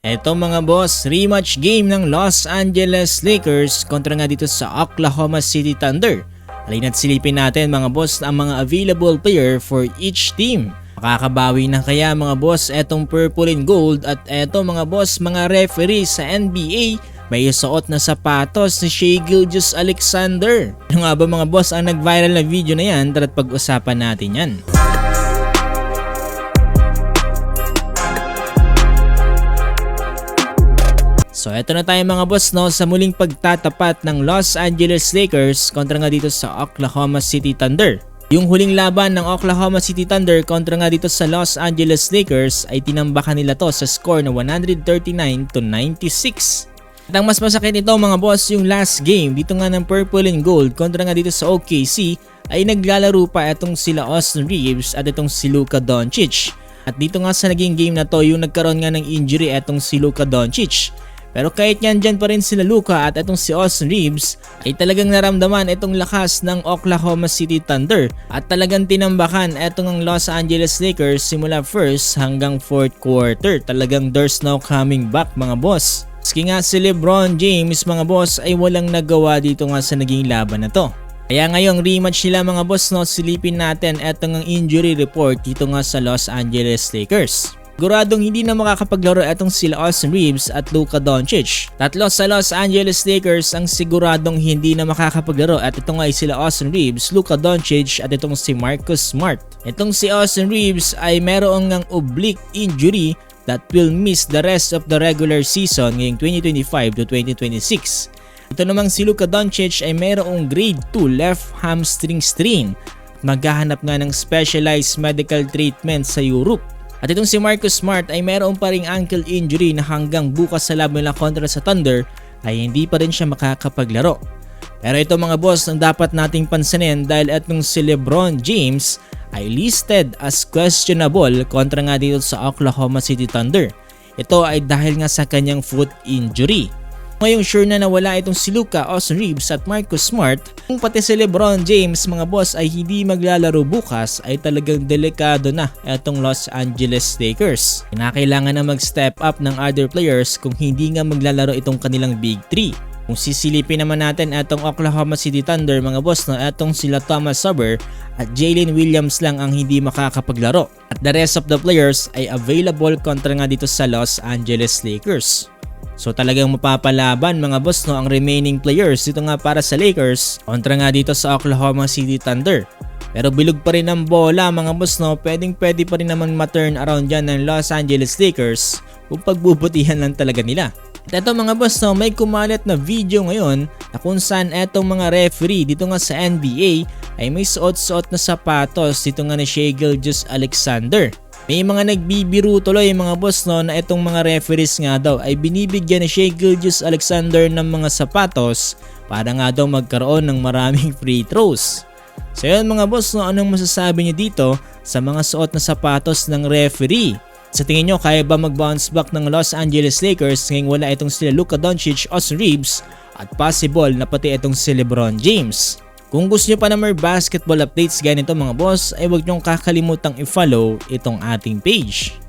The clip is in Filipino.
Eto mga boss, rematch game ng Los Angeles Lakers kontra nga dito sa Oklahoma City Thunder. Halina't silipin natin mga boss ang mga available player for each team. Makakabawi na kaya mga boss etong purple and gold at eto mga boss mga referee sa NBA may suot na sapatos ni Shai Gilgeous-Alexander. Ano nga ba mga boss ang nag-viral na video na yan? Tara't pag-usapan natin yan. So eto na tayo mga boss sa muling pagtatapat ng Los Angeles Lakers kontra nga dito sa Oklahoma City Thunder. Yung huling laban ng Oklahoma City Thunder kontra nga dito sa Los Angeles Lakers ay tinambakan nila to sa score na 139-96. At ang mas masakit nito mga boss, yung last game dito nga ng Purple and Gold kontra nga dito sa OKC ay naglalaro pa itong sila Austin Reeves at itong si Luka Doncic. At dito nga sa naging game na to yung nagkaroon nga ng injury itong si Luka Doncic. Pero kahit nandyan pa rin sila Luka at itong si Austin Reeves ay talagang naramdaman itong lakas ng Oklahoma City Thunder at talagang tinambakan itong ang Los Angeles Lakers simula first hanggang fourth quarter. Talagang there's no coming back mga boss. Maski nga si LeBron James mga boss ay walang nagawa dito nga sa naging laban na to. Kaya ngayong rematch nila mga boss silipin natin itong ang injury report dito nga sa Los Angeles Lakers. Siguradong hindi na makakapaglaro itong sila Austin Reeves at Luka Doncic. Tatlo sa Los Angeles Lakers ang siguradong hindi na makakapaglaro at ito nga ay sila Austin Reeves, Luka Doncic at itong si Marcus Smart. Itong si Austin Reeves ay meron ngang oblique injury that will miss the rest of the regular season ngayong 2025 to 2026. Ito namang si Luka Doncic ay merong grade 2 left hamstring strain. Maghahanap nga ng specialized medical treatment sa Europe. At itong si Marcus Smart ay meron pa ring ankle injury na hanggang bukas sa laban nila kontra sa Thunder ay hindi pa rin siya makakapaglaro. Pero ito mga boss ang dapat nating pansinin dahil itong si LeBron James ay listed as questionable kontra nga dito sa Oklahoma City Thunder. Ito ay dahil nga sa kanyang foot injury. Ngayong sure na nawala itong si Luka, Austin Reeves at Marcus Smart, kung pati si LeBron James mga boss ay hindi maglalaro bukas ay talagang delikado na itong Los Angeles Lakers. Kinakailangan na mag-step up ng other players kung hindi nga maglalaro itong kanilang Big 3. Kung sisilipin naman natin itong Oklahoma City Thunder mga boss itong sila Thomas Huber at Jalen Williams lang ang hindi makakapaglaro. At the rest of the players ay available kontra nga dito sa Los Angeles Lakers. So talagang mapapalaban mga boss ang remaining players dito nga para sa Lakers kontra nga dito sa Oklahoma City Thunder. Pero bilog pa rin ang bola mga boss pwede pa rin naman ma-turn around dyan ng Los Angeles Lakers kung pagbubutihan lang talaga nila. At eto mga boss may kumalat na video ngayon na kung saan etong mga referee dito nga sa NBA ay may suot-suot na sapatos dito nga ni Shai Gilgeous-Alexander. May mga nagbibiro tuloy mga boss na itong mga referees nga daw ay binibigyan ni Shai Gilgeous-Alexander ng mga sapatos para nga daw magkaroon ng maraming free throws. So yun mga boss anong masasabi niyo dito sa mga suot na sapatos ng referee? Sa tingin nyo kaya ba mag-bounce back ng Los Angeles Lakers ngayong wala itong sila Luka Doncic, Austin Reeves at possible na pati itong si LeBron James? Kung gusto nyo pa na more basketball updates ganito mga boss ay huwag nyong kakalimutang i-follow itong ating page.